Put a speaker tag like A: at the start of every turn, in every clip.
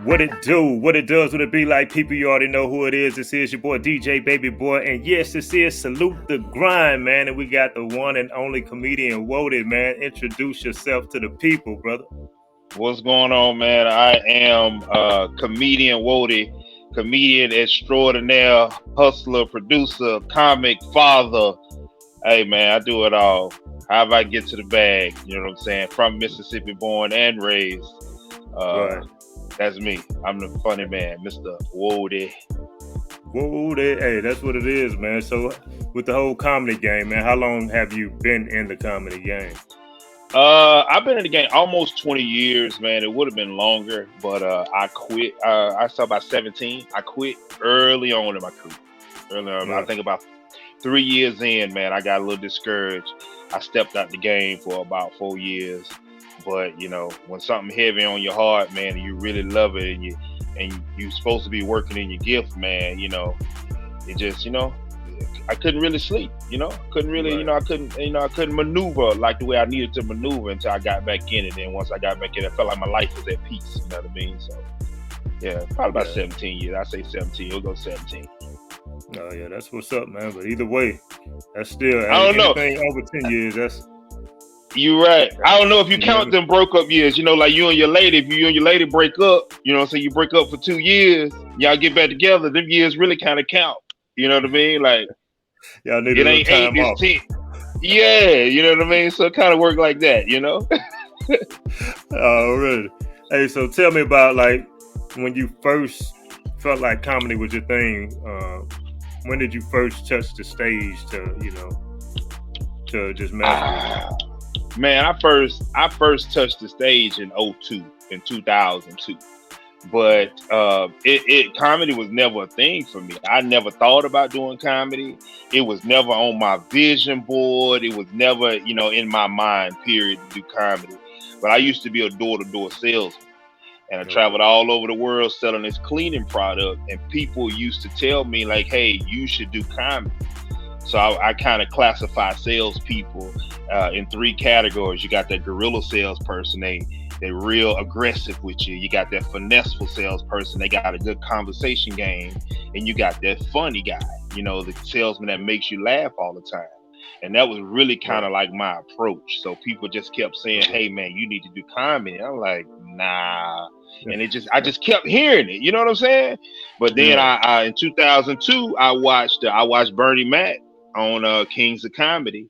A: What it do, what it does, what it be like, people, you already know who it is. This is your boy, DJ Baby Boy. And yes, this is Salute the Grind, man. And we got the one and only comedian, WHODI, man. Introduce yourself to the people, brother.
B: What's going on, man? I am comedian WHODI, comedian extraordinaire, hustler, producer, comic, father. Hey, man, I do it all. How I get to the bag? You know what I'm saying? From Mississippi, born and raised.
A: Right.
B: That's me. I'm the funny man, Mr. WHODI.
A: WHODI, hey, that's what it is, man. So with the whole comedy game, man, how long have you been in the comedy game?
B: I've been in the game almost 20 years, man. It would have been longer, but I quit. I started about 17. I quit early on in my career. Early on, I think about 3 years in, man, I got a little discouraged. I stepped out the game for about 4 years. But you know, when something heavy on your heart, man, and you really love it, and you're supposed to be working in your gift, man, you know, it just, you know, I couldn't really sleep, you know, couldn't really,
A: Right.
B: I couldn't maneuver like the way I needed to maneuver until I got back in it. And once I got back in it, I felt like my life was at peace. You know what I mean? So yeah, probably about 17 years. I say 17. We'll go 17.
A: Oh yeah, that's what's up, man. But either way, that's still
B: I don't know.
A: anything over 10 years. That's
B: You're right. I don't know if you count them broke up years. You know, like you and your lady. If you and your lady break up, you know, so you break up for 2 years, y'all get back together. Them years really kind of count. You know what I mean? Like
A: y'all need
B: it
A: a
B: ain't
A: little time
B: 8,
A: off.
B: it's 10. Yeah, you know what I mean. So it kind of work like that. You know.
A: Oh, really? Hey, so tell me about like when you first felt like comedy was your thing. When did you first touch the stage to, you know, to just master it?
B: Man, I first touched the stage in 2002. But comedy was never a thing for me. I never thought about doing comedy. It was never on my vision board. It was never, you know, in my mind, period, to do comedy. But I used to be a door-to-door salesman. And I traveled all over the world selling this cleaning product. And people used to tell me, like, hey, you should do comedy. So I kind of classify salespeople in 3 categories. You got that guerrilla salesperson, they're real aggressive with you. You got that finesseful salesperson, they got a good conversation game. And you got that funny guy, you know, the salesman that makes you laugh all the time. And that was really kind of like my approach. So people just kept saying, hey, man, you need to do comedy. I'm like, nah. And I just kept hearing it. You know what I'm saying? But then I in 2002, I watched Bernie Mac on Kings of Comedy,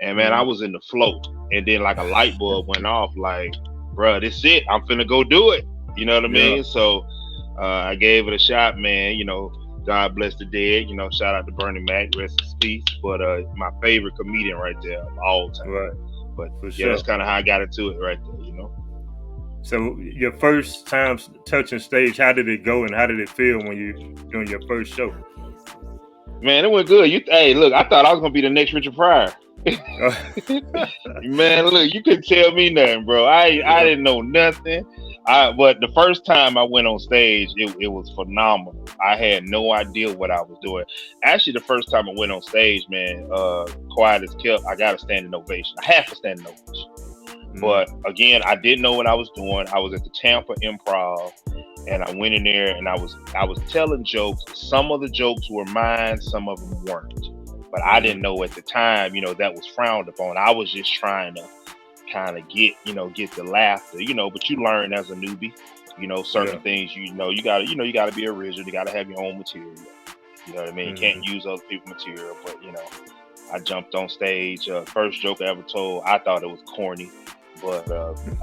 B: and man, I was in the float, and then like a light bulb went off, like, bruh, this it, I'm finna go do it. You know what I mean? So I gave it a shot, man. You know, God bless the dead. You know, shout out to Bernie Mac, rest in peace. But my favorite comedian right there of all time. Right. But yeah, that's kind of how I got into it right there. You know.
A: So your first time touching stage, how did it go, and how did it feel when you doing your first show?
B: Man, it went good. Hey, look, I thought I was gonna be the next Richard Pryor. Man, look, you couldn't tell me nothing, bro. I didn't know nothing. But the first time I went on stage, it was phenomenal. I had no idea what I was doing. Actually, the first time I went on stage, man, quiet as kept, I got a standing ovation. I have a standing ovation. But again, I didn't know what I was doing. I was at the Tampa Improv, and I went in there and I was telling jokes. Some of the jokes were mine, some of them weren't. But I didn't know at the time, you know, that was frowned upon. I was just trying to kind of get the laughter, you know, but you learn as a newbie, you know, certain things, you gotta be original. You gotta have your own material. You know what I mean? You can't use other people's material, but you know, I jumped on stage. First joke I ever told, I thought it was corny. But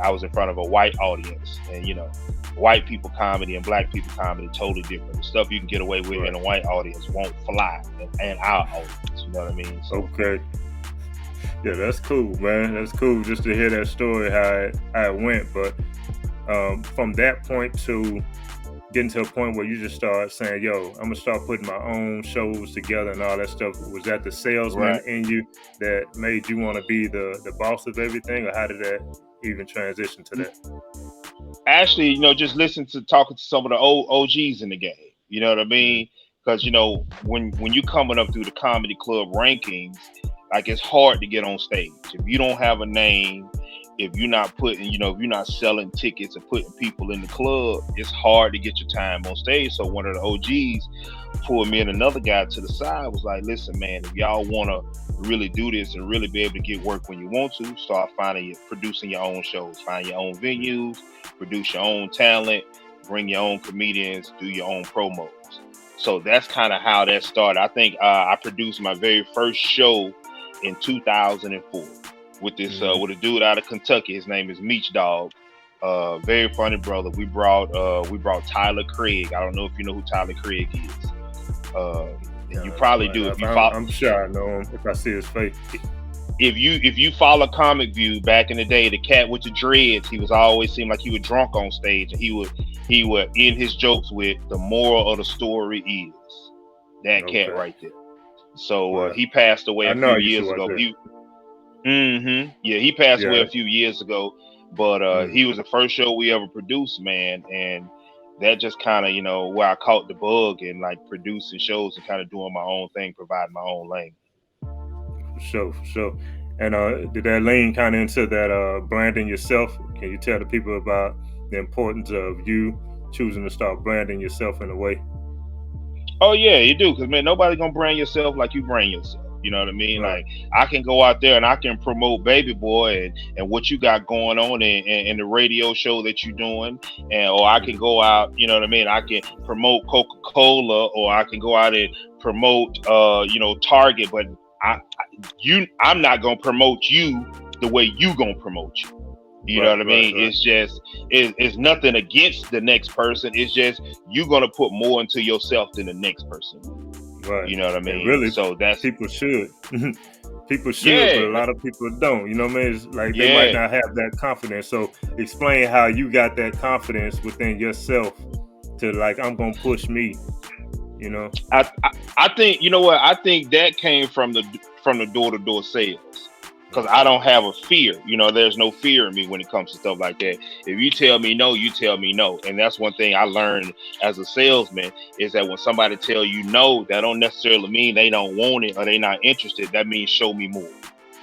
B: I was in front of a white audience, and you know, white people comedy and black people comedy totally different. The stuff you can get away with in a white audience won't fly in our audience. You know what I mean? So,
A: okay. Yeah, that's cool, man. That's cool just to hear that story how it went. But from that point to getting to a point where you just start saying, yo, I'm gonna start putting my own shows together and all that stuff. Was that the salesman in you that made you want to be the boss of everything, or how did that even transition to that?
B: Actually, you know, just talking to some of the old OGs in the game. You know what I mean? Because you know, when you coming up through the comedy club rankings, like it's hard to get on stage if you don't have a name. if you're not putting, if you're not selling tickets and putting people in the club, it's hard to get your time on stage. So one of the OGs pulled me and another guy to the side, was like, listen, man, if y'all want to really do this and really be able to get work when you want to, start producing your own shows, find your own venues, produce your own talent, bring your own comedians, do your own promos. So that's kind of how that started. I think I produced my very first show in 2004 with this with a dude out of Kentucky. His name is Meech Dog. Very funny brother. We brought Tyler Craig. I don't know if you know who Tyler Craig is. You probably do if you follow.
A: I'm sure I know him if I see his face.
B: If you follow Comic View back in the day, the cat with the dreads, he was always seemed like he was drunk on stage, and he would end his jokes with, the moral of the story is that cat right there. So he passed away a few years ago. He passed away a few years ago, but he was the first show we ever produced, man, and that just kind of, where I caught the bug and like producing shows and kind of doing my own thing, providing my own lane.
A: For sure. And did that lean kind of into that branding yourself? Can you tell the people about the importance of you choosing to start branding yourself in a way?
B: Oh yeah, you do, because man, nobody's gonna brand yourself like you brand yourself. You know what I mean?
A: Right.
B: Like, I can go out there and I can promote BABIBOI and what you got going on in the radio show that you're doing, or I can go out, you know what I mean? I can promote Coca-Cola, or I can go out and promote Target, but I'm not gonna promote you the way you gonna promote you. You know what I mean? Right. It's just it's nothing against the next person. It's just you're gonna put more into yourself than the next person.
A: Right.
B: You know what I mean?
A: And really,
B: so that's
A: people should. People should, but a lot of people don't. You know what I mean? It's like they might not have that confidence. So explain how you got that confidence within yourself to like, I'm gonna push me.
B: I think, you know what? I think that came from the door-to-door sales. Because I don't have a fear. There's no fear in me when it comes to stuff like that. If you tell me no, you tell me no. And that's one thing I learned as a salesman, is that when somebody tell you no, that don't necessarily mean they don't want it or they not interested. That means show me more.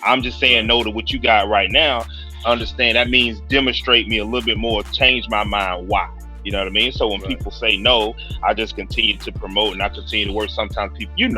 B: I'm just saying no to what you got right now. Understand that means demonstrate me a little bit more, change my mind why. You know what I mean? So when people say no, I just continue to promote and I continue to work. Sometimes people, you in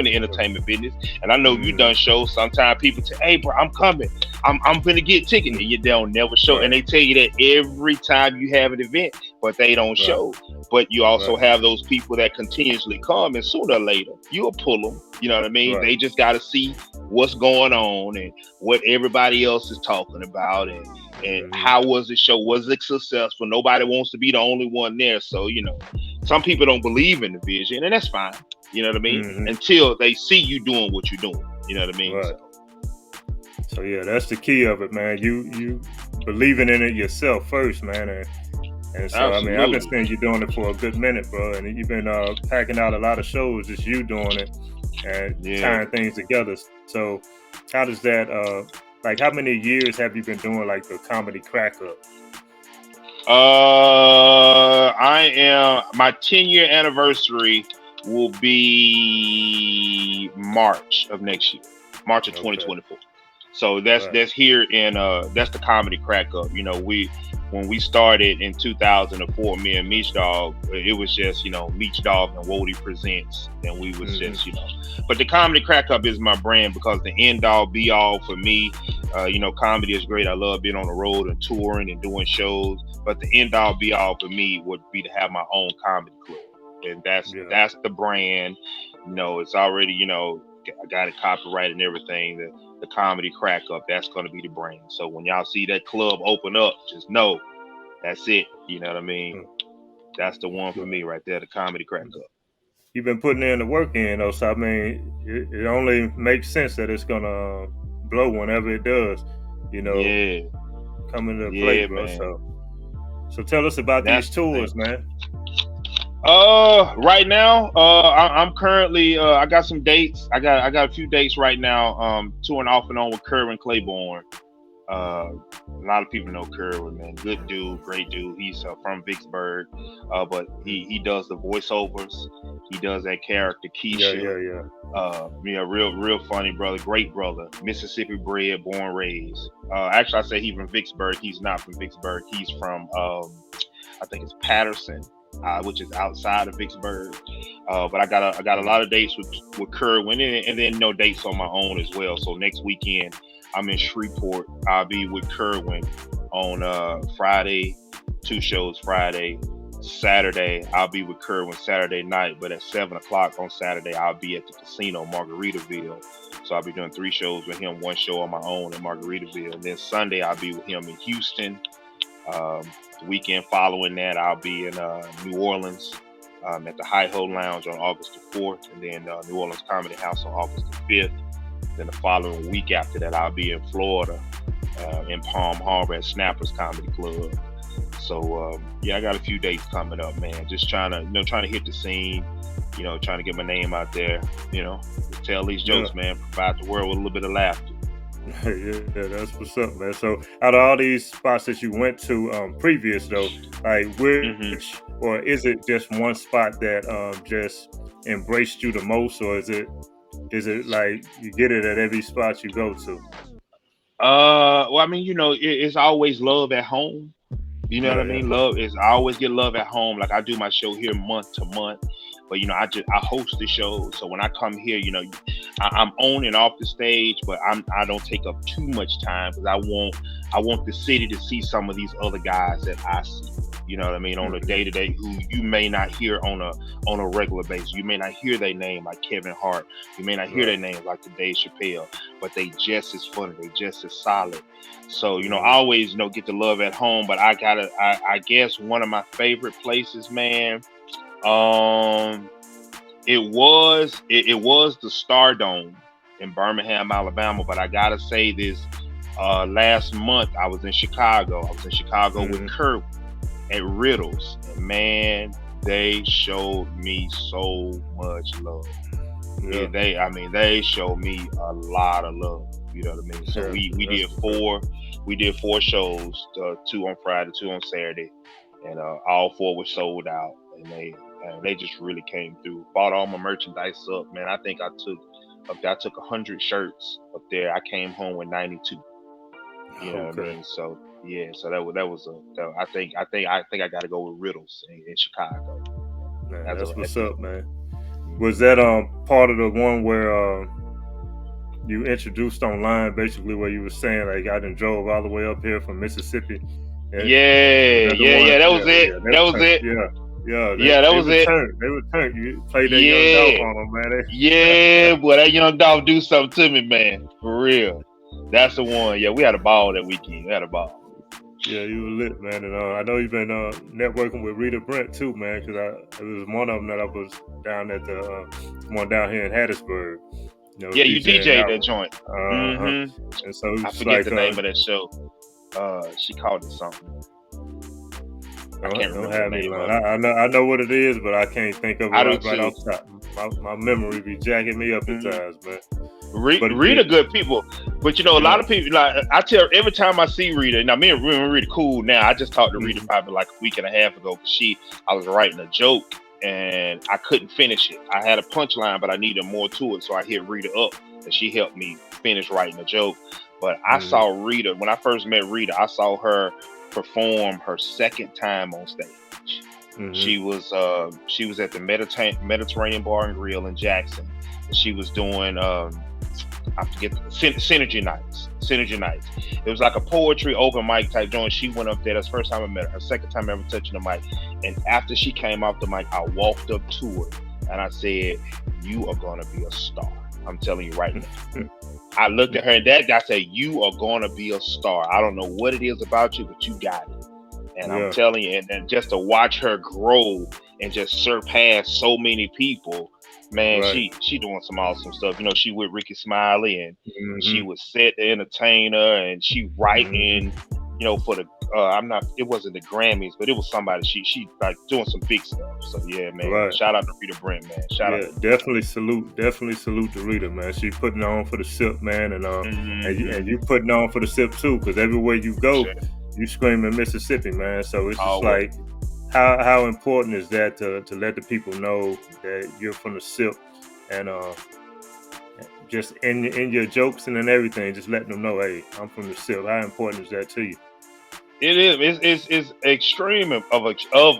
B: the entertainment business, and I know you done shows. Sometimes people say, hey bro, I'm coming. I'm gonna get tickets, and you don't never show. And they tell you that every time you have an event, but they don't show. But you also have those people that continuously come, and sooner or later you'll pull them. You know what I mean? They just got to see what's going on and what everybody else is talking about, and how was the show? Was it successful? Nobody wants to be the only one there. So, some people don't believe in the vision, and that's fine. You know what I mean? Until they see you doing what you're doing. You know what I mean?
A: Right. So yeah, that's the key of it, man. You believing in it yourself first, man. And so,
B: Absolutely.
A: I mean, I've been seeing you doing it for a good minute, bro. And you've been packing out a lot of shows, just you doing it and tying things together. So how does that, how many years have you been doing like the comedy crack up?
B: My 10-year anniversary will be March of next year, March of 2024. So that's here in that's the comedy crack up. When we started in 2004, me and Meech Dog, it was just, Meech Dog and WHODI Presents. And we was just, but the comedy crack up is my brand because the end all be all for me. Comedy is great. I love being on the road and touring and doing shows. But the end all be all for me would be to have my own comedy club. And that's the brand. It's already, I got it copyrighted and everything. The comedy crack up, that's going to be the brand. So when y'all see that club open up, just know that's it. You know what I mean? That's the one for me right there, the comedy crack up.
A: You've been putting in the work in, though. So I mean, it only makes sense that it's gonna blow whenever it does. Come into play, bro. Man. So tell us about these tours, man.
B: Right now, I'm currently I got some dates. I got a few dates right now. Touring off and on with Kerwin Claiborne. A lot of people know Kerwin, man. Good dude, great dude. He's from Vicksburg, but he does the voiceovers. He does that character
A: Yeah,
B: Keisha.
A: yeah,
B: Yeah, real funny brother, great brother. Mississippi bred, born raised. Actually, I say he's from Vicksburg. He's not from Vicksburg. He's from I think it's Patterson, which is outside of Vicksburg. But I got a lot of dates with Kerwin, and then no dates on my own as well. So next weekend I'm in Shreveport. I'll be with Kerwin on Friday, 2 shows Friday. Saturday, I'll be with Kerwin Saturday night, but at 7 o'clock on Saturday, I'll be at the casino, Margaritaville. So I'll be doing 3 shows with him, 1 show on my own in Margaritaville. And then Sunday, I'll be with him in Houston. The weekend following that, I'll be in New Orleans at the Hi-Ho Lounge on August the 4th, and then New Orleans Comedy House on August the 5th. Then the following week after that, I'll be in Florida in Palm Harbor at Snappers Comedy Club. So yeah, I got a few dates coming up, man. Just trying to hit the scene, trying to get my name out there, tell these jokes, man, provide the world with a little bit of laughter.
A: Yeah, that's what's up, man. So out of all these spots that you went to previous though, like which or is it just one spot that just embraced you the most, or is it like you get it at every spot you go to?
B: Well, I mean, it's always love at home. You know what I
A: Yeah,
B: mean? Love is I always get love at home. Like I do my show here month to month, but I host the show. So when I come here, I'm on and off the stage, but I don't take up too much time because I want the city to see some of these other guys that I see. You know what I mean? On a day to day, who you may not hear on a regular basis. You may not hear their name like Kevin Hart. You may not hear their name like the Dave Chappelle, but they just as funny. They just as solid. So I always get the love at home. But I guess one of my favorite places, man. It was the Stardome in Birmingham, Alabama. But I gotta say this. Last month I was in Chicago. With Kurt at Riddles, and man, they showed me so much love. Yeah, they showed me a lot of love. You know what I mean? So we did 4 shows, 2 on Friday, 2 on Saturday, and all 4 were sold out. And they just really came through. Bought all my merchandise up, man. I think I took 100 shirts up there. I came home with 92. You know what I mean? So yeah, so that was I think I got to go with Riddles in Chicago.
A: Man, that's what's up, man. Was that part of the one where you introduced online, basically, where you were saying like I done drove all the way up here from Mississippi?
B: Yeah, that was it. That was it.
A: Yeah, that was it. They returned. You played that young dog on them, man.
B: Yeah, boy, that young dog do something to me, man. For real. That's the one. Yeah, we had a ball that weekend. We had a ball.
A: Yeah, you were lit, man. And I know you've been networking with Rita Brent too, man, because it was one of them that I was down at the one down here in Hattiesburg.
B: Yeah, you DJ'd that joint.
A: And so
B: I forget the name of that show. She called it something. I can't remember the name of it.
A: I know what it is, but I can't think of it right off top. My memory be jacking me up at times, man.
B: Rita good people, but a lot of people, like I tell every time I see Rita. Now me and Rita cool now. I just talked to Rita probably like a week and a half ago because I was writing a joke and I couldn't finish it. I had a punchline, but I needed more to it, so I hit Rita up and she helped me finish writing the joke. But I saw Rita when I first met Rita. I saw her perform her second time on stage. She was at the Mediterranean Bar and Grill in Jackson. And she was doing I forget Synergy Nights. It was like a poetry open mic type joint. She went up there. That's the first time I met her. Second time ever touching the mic. And after she came off the mic, I walked up to her and I said, "You are gonna be a star. I'm telling you right now." I looked at her and that guy said, "You are gonna be a star. I don't know what it is about you, but you got it." And I'm telling you, and just to watch her grow and just surpass so many people. Man, she doing some awesome stuff. She with Ricky Smiley and she was set the entertainer and she writing, for the it wasn't the Grammys, but it was somebody. She like doing some big stuff. So yeah, man.
A: Right.
B: Shout out to Rita Brent, man. Shout out.
A: Definitely salute to Rita, man. She putting on for the SIP, man, and and you putting on for the SIP too, because everywhere you go, you screaming Mississippi, man. So it's just like, how important is that to let the people know that you're from the SIP, and just in your jokes and in everything, just letting them know, hey, I'm from the SIP. How important is that to you?
B: It is. It's extreme of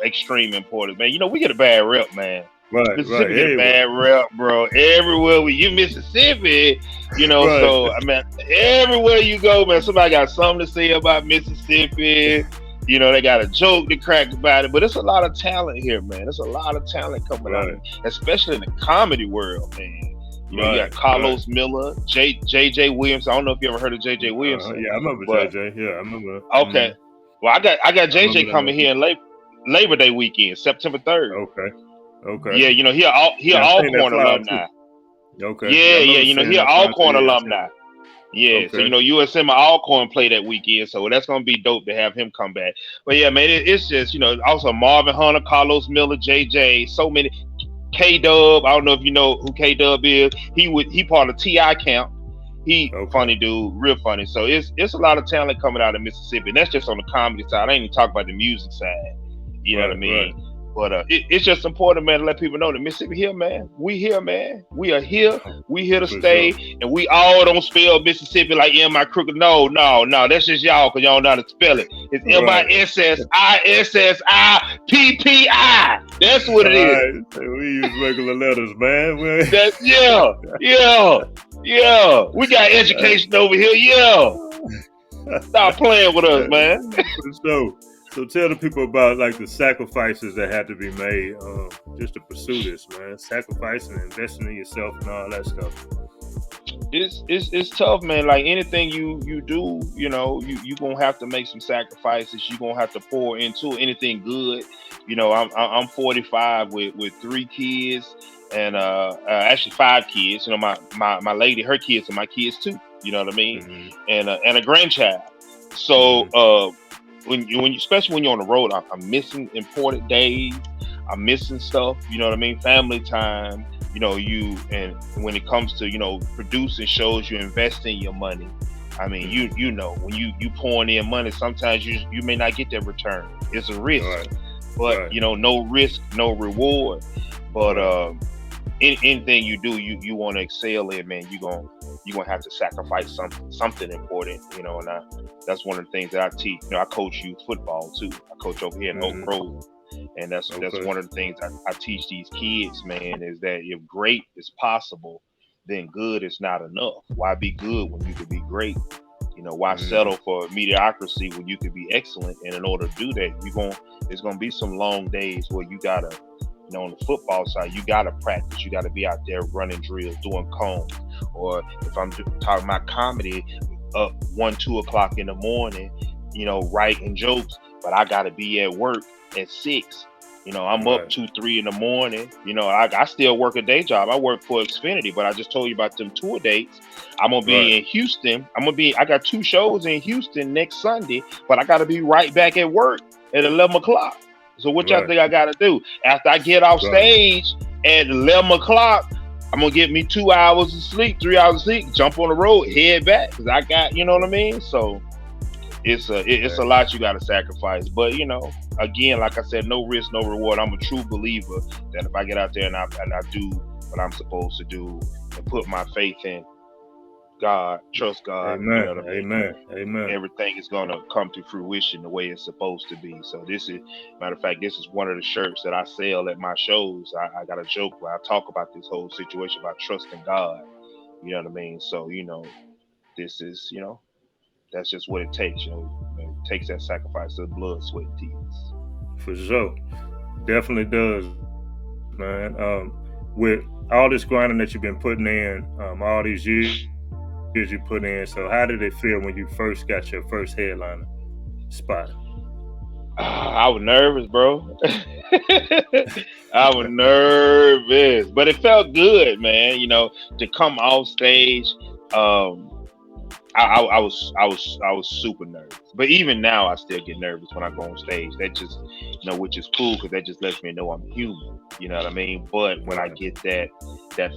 B: extreme importance, man. You know, we get a bad rep, man.
A: Right.
B: Mississippi get a bad rep, bro. Everywhere you Mississippi, you know.
A: Right.
B: So I mean, everywhere you go, man, somebody got something to say about Mississippi. You know, they got a joke to crack about it. But it's a lot of talent here, man. There's a lot of talent coming out, especially in the comedy world, man. You know, you got Carlos Miller, JJ Williams. I don't know if you ever heard of JJ Williams.
A: Yeah, I remember JJ. Yeah, I remember.
B: Okay. Well, I got JJ coming here in Labor Day weekend, September 3rd.
A: Okay.
B: Yeah, you know, he Alcorn alumni.
A: Okay.
B: Yeah, you know, he Alcorn alumni. Yeah, so you know, USM Alcorn play that weekend, so that's gonna be dope to have him come back. But yeah, man, it's just, you know, also Marvin Hunter, Carlos Miller, JJ, so many. K-Dub, I don't know if you know who K-Dub is. He part of T.I. camp. He funny dude, real funny. So it's a lot of talent coming out of Mississippi. And that's just on the comedy side. I ain't even talk about the music side. You know what I mean? Right. But it's just important, man, to let people know that Mississippi here, man. We here, man. We are here. We here to stay. Sure. And we all don't spell Mississippi like M.I. Crooked. No. That's just y'all, because y'all know how to spell it. It's M-I-S-S-I-S-S-I-P-P-I. That's what it is.
A: We use regular letters, man.
B: Yeah. We got education over here. Yeah. Stop playing with us, man.
A: So tell the people about like the sacrifices that had to be made just to pursue this, man. Sacrificing, investing in yourself, and all that stuff.
B: It's tough, man. Like anything you do, you know, you gonna have to make some sacrifices. You gonna have to pour into anything good. You know, I'm 45 with 3 kids and actually 5 kids. You know, my lady, her kids are my kids too. You know what I mean? And a grandchild. So when you especially when you're on the road, I'm missing important days. I'm missing stuff. You know what I mean? Family time. You know, and when it comes to, you know, producing shows, you invest in your money. I mean, you know, when you pouring in money, sometimes you may not get that return. It's a risk, but you know, no risk, no reward. But anything you do, you want to excel in, man. You're gonna have to sacrifice something important, you know. And that's one of the things that I teach. You know, I coach youth football too. I coach over here in Oak Grove. And that's one of the things I teach these kids, man, is that if great is possible, then good is not enough. Why be good when you could be great? You know, why settle for mediocrity when you could be excellent? And in order to do that, there's gonna be some long days where you gotta, you know, on the football side, you gotta practice. You gotta be out there running drills, doing cones. Or if I'm talking about comedy, up 1, 2 o'clock in the morning, you know, writing jokes, but I gotta be at work at 6. You know, I'm up 2, 3 in the morning. You know, I still work a day job. I work for Xfinity, but I just told you about them tour dates. I'm gonna be in Houston. I got 2 shows in Houston next Sunday, but I gotta be right back at work at 11 o'clock. So what y'all think I gotta do? After I get off stage at 11 o'clock, I'm gonna get me 2 hours of sleep, 3 hours of sleep, jump on the road, head back, because I got, you know what I mean? So it's a lot you got to sacrifice, but you know, again, like I said, no risk, no reward. I'm a true believer that if I get out there and I do what I'm supposed to do and put my faith in God, trust God,
A: Amen.
B: You know what I mean?
A: Amen.
B: Everything is gonna come to fruition the way it's supposed to be. So matter of fact, this is one of the shirts that I sell at my shows. I got a joke where I talk about this whole situation about trusting God. You know what I mean? So you know, this is, you know, that's just what it takes, you know. It takes that sacrifice of blood, sweat, and tears.
A: For sure. Definitely does, man. With all this grinding that you've been putting in, all these years you put in, so how did it feel when you first got your first headliner spot?
B: I was nervous, bro. I was nervous, but it felt good, man. You know, to come off stage, I was super nervous. But even now, I still get nervous when I go on stage. That just, which is cool because that just lets me know I'm human. You know what I mean? But when I
A: Right.
B: get that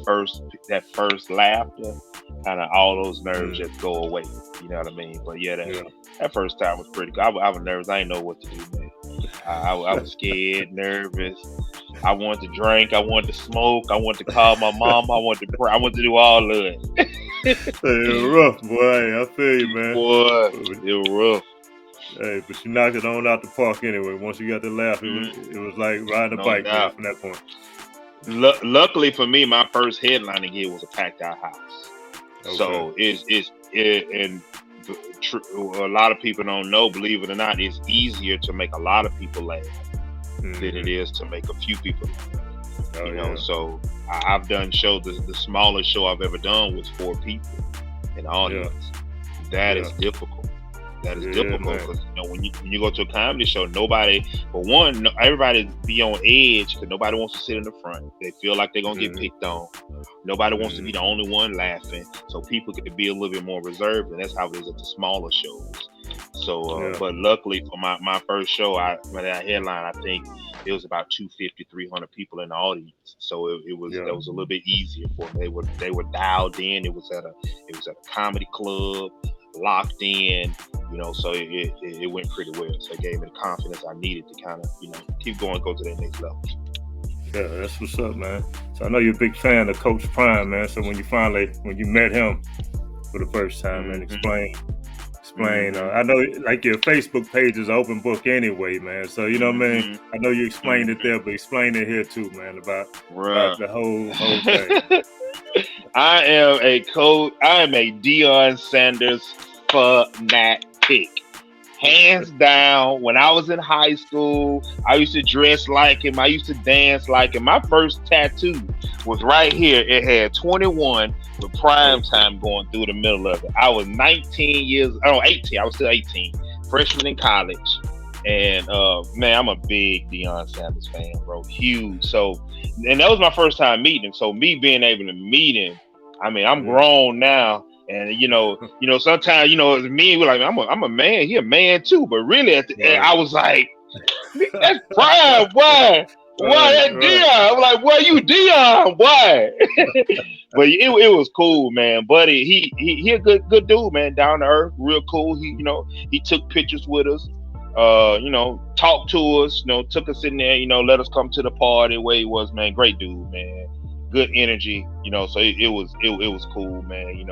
B: first laughter, kind of all those nerves
A: Mm.
B: just go away. You know what I mean? But yeah,
A: Yeah.
B: that first time was pretty good. I was nervous. I didn't know what to do, man. I was scared, nervous. I wanted to drink. I wanted to smoke. I wanted to call my mom. I wanted to pray. I wanted to do all of it.
A: Hey, it was rough, boy. I feel you, man.
B: Boy,
A: But,
B: it was rough.
A: hey, but you knocked it on out the park anyway. Once you got the laugh,
B: Mm,
A: it was like riding a
B: no
A: bike, man.
B: doubt.
A: From that point.
B: Luckily for me, my first headlining gig was a packed out house.
A: Okay.
B: So and a lot of people don't know. Believe it or not, it's easier to make a lot of people laugh than it
A: Hmm.
B: is to make a few people laugh.
A: Oh yeah.
B: So I've done shows. The smallest show I've ever done was 4 people in the
A: Yeah.
B: audience. That is
A: Yeah.
B: difficult. That is
A: Yeah,
B: difficult
A: man.
B: because when you go to a comedy show, nobody, for one, everybody be on edge because nobody wants to sit in the front. They feel like they're gonna get
A: Hmm.
B: picked on. Nobody wants to be
A: Hmm.
B: the only one laughing, so people can be a little bit more reserved, and that's how it is at the smaller shows. So,
A: Yeah.
B: but luckily for my first show, when I headline, I think it was about 250, 300 people in the audience. So
A: Yeah.
B: that was a little bit easier for me. They were dialed in. It was at a comedy club, locked in. So it went pretty well. So it gave me the confidence I needed to kind of keep going, go to that next level.
A: Yeah, that's what's up, man. So I know you're a big fan of Coach Prime, man. So when you met him for the first time, man,
B: Hmm.
A: explain.
B: Hmm.
A: I know, like your Facebook page is an open book anyway, man. So you know what I mean.
B: Hmm.
A: I know you explained it
B: Hmm.
A: there, but explain it here too, man, about
B: Bruh.
A: the whole thing.
B: I am a coach. I am a Deion Sanders fanatic. Hands down, when I was in high school, I used to dress like him. I used to dance like him. My first tattoo was right here. It had 21 with prime
A: Okay.
B: time going through the middle of it. I was 19 years, 18. I was still 18, freshman in college. And man, I'm a big Deion Sanders fan, bro. Huge. So, and that was my first time meeting him. So, me being able to meet him, I mean, I'm
A: Yeah.
B: grown now, and sometimes as me, we're like, I'm a man. He a man too, but really, at the end,
A: Right.
B: I was like, that's prime. Why
A: Right.
B: that
A: Right.
B: Dion? I'm like, why you Dion? Why? But it was cool, man. Buddy, he a good dude, man. Down to earth, real cool. He took pictures with us. Talked to us. Took us in there. Let us come to the party where he was, man. Great dude, man. Good energy. So it was cool, man.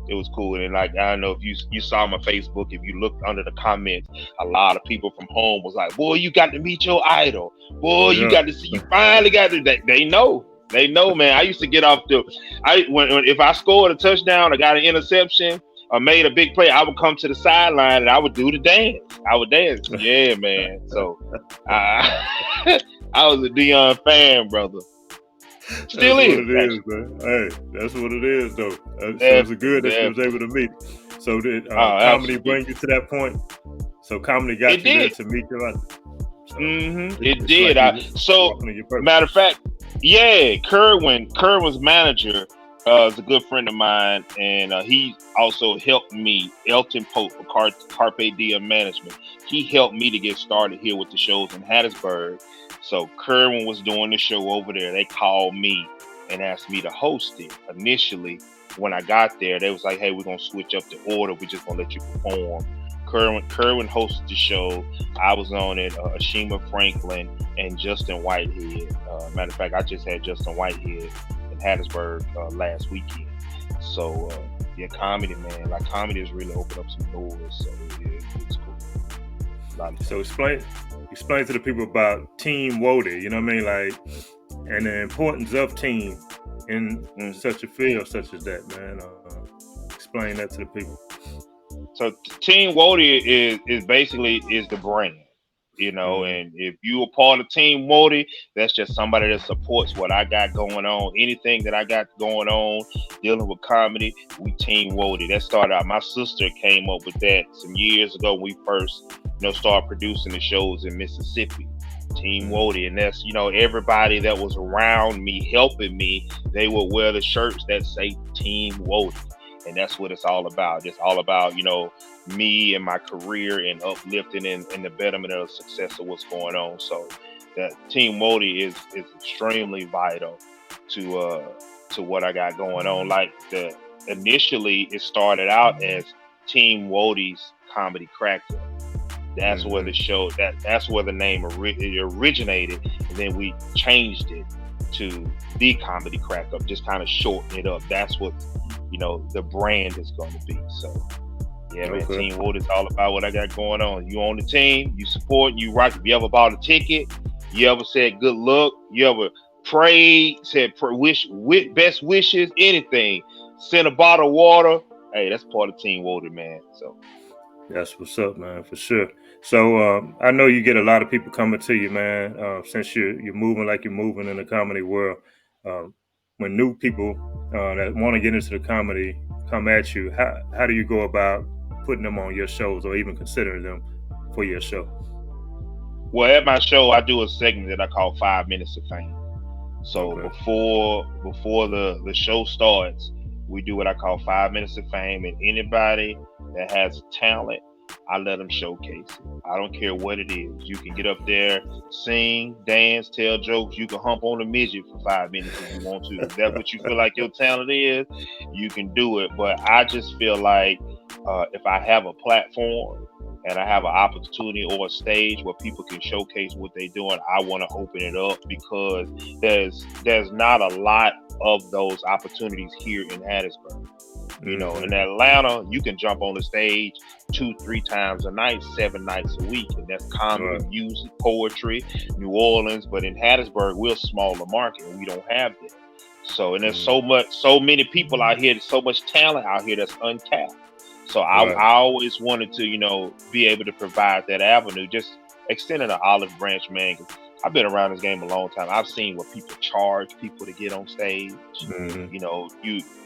B: It was cool. And like, I don't know if you saw my Facebook, if you looked under the comments, a lot of people from home was like, boy, you got to meet your idol. Boy, you
A: Yeah.
B: got to see, you finally got to, they know. They know, man. I used to get off if I scored a touchdown or got an interception or made a big play, I would come to the sideline and I would do the dance. I would dance. Yeah, man. So I I was a Dion fan, brother.
A: That's
B: Still
A: what
B: is,
A: it is,
B: actually.
A: man. Hey, that's what it is, though. So it's good that you was
B: Definitely.
A: able to meet. So did
B: Oh,
A: comedy
B: absolutely.
A: bring you to that point? So comedy got
B: It
A: you there
B: did.
A: to meet your idol. So
B: It
A: it's
B: did.
A: like you
B: So
A: walking in your purpose.
B: matter of fact, yeah, Kerwin's manager is a good friend of mine, and he also helped me. Elton Pope for Carpe Diem Management. He helped me to get started here with the shows in Hattiesburg. So Kerwin was doing the show over there. They called me and asked me to host it. Initially, when I got there, they was like, "Hey, we're gonna switch up the order. We're just gonna let you perform." Kerwin hosted the show. I was on it. Ashima Franklin and Justin Whitehead. Matter of fact, I just had Justin Whitehead in Hattiesburg last weekend. So yeah, comedy, man. Like, comedy has really opened up some doors. So yeah, it's cool. A lot of
A: So
B: fun.
A: explain to the people about Team WHODI. You know what I mean, like, and the importance of team in
B: Mm.
A: such a field such as that, man. Explain that to the people.
B: So Team WHODI is basically is the brand.
A: Hmm.
B: And if you are part of Team WHODI, that's just somebody that supports what I got going on. Anything that I got going on, dealing with comedy, we Team WHODI. That started out. My sister came up with that some years ago when we first, started producing the shows in Mississippi. Team
A: Hmm.
B: WHODI, and that's everybody that was around me helping me. They would wear the shirts that say Team WHODI. and that's what it's all about. It's all about, me and my career and uplifting and the betterment of the success of what's going on. So that Team WHODI is extremely vital to what I got going on. Like initially it started out as Team WHODI's Comedy Cracker. That's where the show that's where the name originated, and then we changed it to the Comedy Crack Up, just kind of shorten it up. That's what the brand is going to be. So yeah, man, Team WHODI is all about what I got going on. You on the team, you support, you rock. If you ever bought a ticket, you ever said good luck, you ever prayed, said best wishes, anything, sent a bottle of water. Hey, that's part of Team WHODI, man. So
A: that's what's up, man, for sure. So I know you get a lot of people coming to you, man, since you're moving like you're moving in the comedy world. When new people that want to get into the comedy come at you, how do you go about putting them on your shows or even considering them for your show?
B: Well, at my show, I do a segment that I call 5 Minutes of Fame. So before the show starts, we do what I call 5 Minutes of Fame, and anybody that has talent, I let them showcase it. I don't care what it is. You can get up there, sing, dance, tell jokes. You can hump on a midget for 5 minutes if you want to. If that's what you feel like your talent is, you can do it. But I just feel like if I have a platform and I have an opportunity or a stage where people can showcase what they're doing, I want to open it up, because there's not a lot of those opportunities here in Hattiesburg. In Atlanta, you can jump on the stage 2-3 times a night, 7 nights a week, and that's comedy, music, poetry. New Orleans, but in Hattiesburg, we're a smaller market and we don't have that. So, and there's so many people out here, there's so much talent out here that's untapped. So I always wanted to, be able to provide that avenue, just extending an olive branch, man. I've been around this game a long time. I've seen what people charge people to get on stage.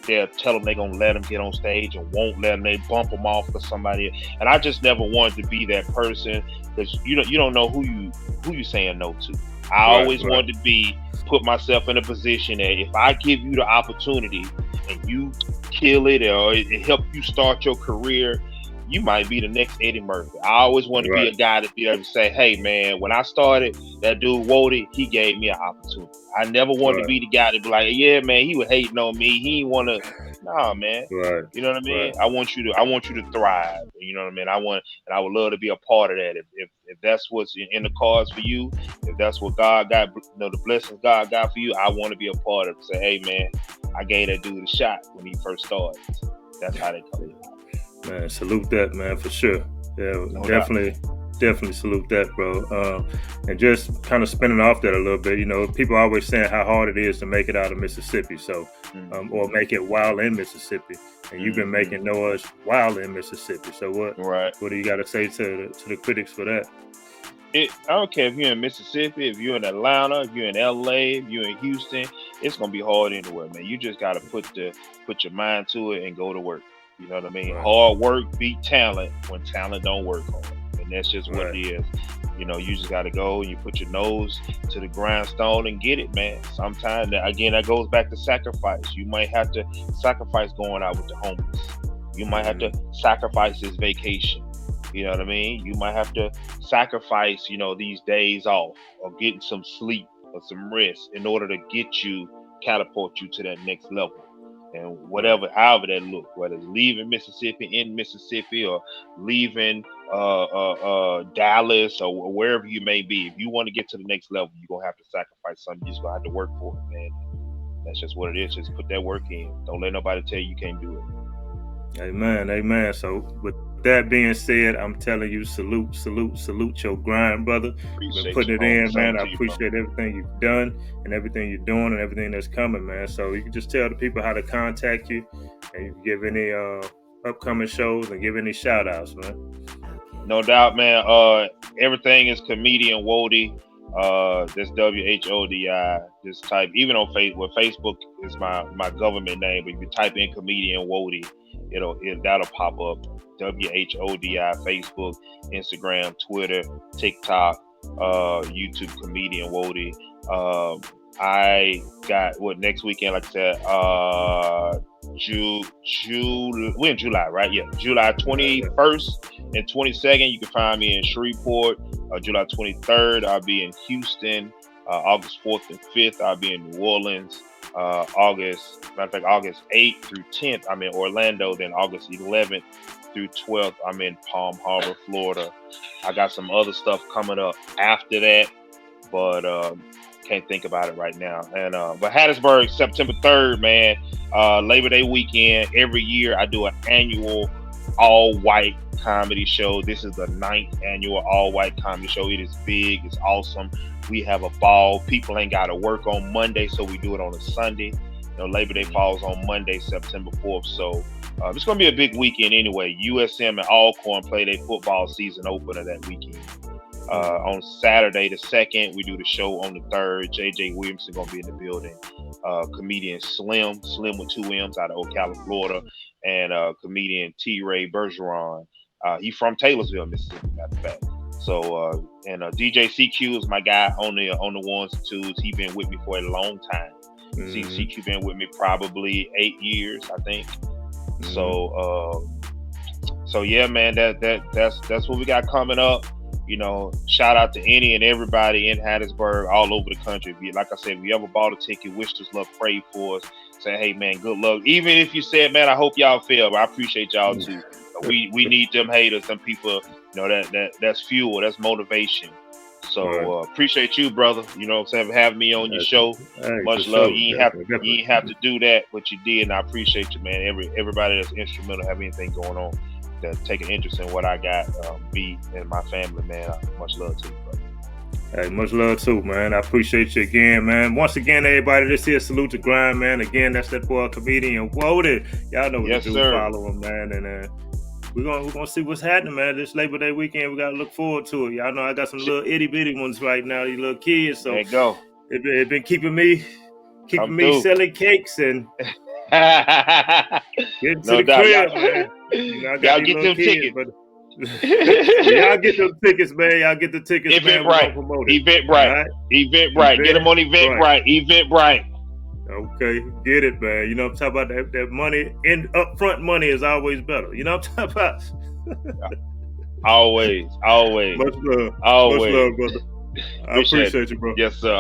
B: They'll tell them they're gonna let them get on stage and won't let them. They bump them off for somebody. And I just never wanted to be that person, because you don't know who you saying no to. I always wanted to put myself in a position that if I give you the opportunity and you kill it, or it help you start your career, you might be the next Eddie Murphy. I always wanted to be a guy to be able to say, hey, man, when I started, that dude WHODI, he gave me an opportunity. I never wanted to be the guy to be like, yeah, man, he was hating on me. He didn't want to. Nah, man. You know what I mean? I want you to thrive. You know what I mean? I would love to be a part of that. If that's what's in the cards for you, if that's what God got, the blessings God got for you, I want to be a part of it. Say, hey, man, I gave that dude a shot when he first started. That's how they come out.
A: Man, salute that, man, for sure. Yeah, definitely salute that, bro. And just kind of spinning off that a little bit, people always saying how hard it is to make it out of Mississippi, so or make it while in Mississippi. And you've been making noise while in Mississippi. So what do you got to say to the critics for that?
B: I don't care if you're in Mississippi, if you're in Atlanta, if you're in LA, if you're in Houston, it's gonna be hard anywhere, man. You just gotta put your mind to it and go to work. You know what I mean? Hard work beat talent when talent don't work hard. And that's just what it is. You just got to go and you put your nose to the grindstone and get it, man. Sometimes, again, that goes back to sacrifice. You might have to sacrifice going out with the homies. You might have to sacrifice this vacation. You know what I mean? You might have to sacrifice, these days off or getting some sleep or some rest in order to catapult you to that next level. And however that look, whether it's leaving Mississippi, in Mississippi, or leaving Dallas, or wherever you may be, if you want to get to the next level, you're going to have to sacrifice something. You're just going to have to work for it, man. That's just what it is. Just put that work in. Don't let nobody tell you can't do it.
A: Amen. So with that being said, I'm telling you, salute your grind, brother. You've been putting it in, man. I appreciate everything you've done and everything you're doing and everything that's coming, man. So you can just tell the people how to contact you, and you can give any upcoming shows and give any shout outs, man.
B: No doubt, man. Everything is Comedian WHODI. That's WHODI. Just type, even on Facebook. Facebook is my government name, but if you type in Comedian WHODI, that'll pop up. WHODI, Facebook, Instagram, Twitter, TikTok, YouTube, Comedian WHODI. I got what next weekend, like I said, we're in July, right? Yeah, July 21st and 22nd. You can find me in Shreveport. July 23rd, I'll be in Houston. August 4th and 5th, I'll be in New Orleans. August 8th through 10th, I'm in Orlando. Then August 11th through 12th, I'm in Palm Harbor, Florida. I got some other stuff coming up after that, but can't think about it right now. And but Hattiesburg, September 3rd, man, Labor Day weekend. Every year I do an annual all-white comedy show. This is the 9th annual all-white comedy show. It is big. It's awesome. We have a ball. People ain't got to work on Monday, so we do it on a Sunday. Labor Day falls on Monday, September 4th. So it's going to be a big weekend anyway. USM and Alcorn play their football season opener that weekend. On Saturday the 2nd, we do the show on the 3rd. JJ Williamson going to be in the building. Comedian Slim with 2 M's out of Ocala, Florida. And comedian T. Ray Bergeron. He's from Taylorsville, Mississippi, matter of fact. So and DJ CQ is my guy on the ones and twos. He's been with me for a long time. CQ been with me probably 8 years, I think. So yeah, man, that's what we got coming up. Shout out to any and everybody in Hattiesburg, all over the country. Like I said, if you ever bought a ticket, wish us luck, pray for us, say, hey man, good luck. Even if you said, man, I hope y'all fail, but I appreciate y'all too. We need them haters, them people. That's fuel, that's motivation. So appreciate you, brother. You know what I'm saying, for having me on your show. Much love. You ain't have to do that, but you did, and I appreciate you, man. Everybody that's instrumental, have anything going on, that take an interest in what I got, me and my family, man. Much love to you, brother.
A: Hey, much love too, man. I appreciate you again, man. Once again, everybody, this here, salute to grind, man. Again, that's that boy comedian WHODI. Y'all know what to do.
B: Sir.
A: Follow him, man, and we're gonna see what's happening, man. This Labor Day weekend, we gotta look forward to it. Y'all know I got some little itty bitty ones right now, these little kids. So
B: there you go.
A: It been keeping me selling cakes and getting to the crib, man. I got
B: y'all get them tickets.
A: But y'all get them tickets, man. Y'all get the tickets, man.
B: Eventbrite. Get them on Eventbrite.
A: Okay, get it, man. You know what I'm talking about? That money, upfront money is always better. You know what I'm talking about?
B: Always.
A: Much love.
B: Always.
A: Much love, brother. I appreciate you, bro.
B: Yes, sir.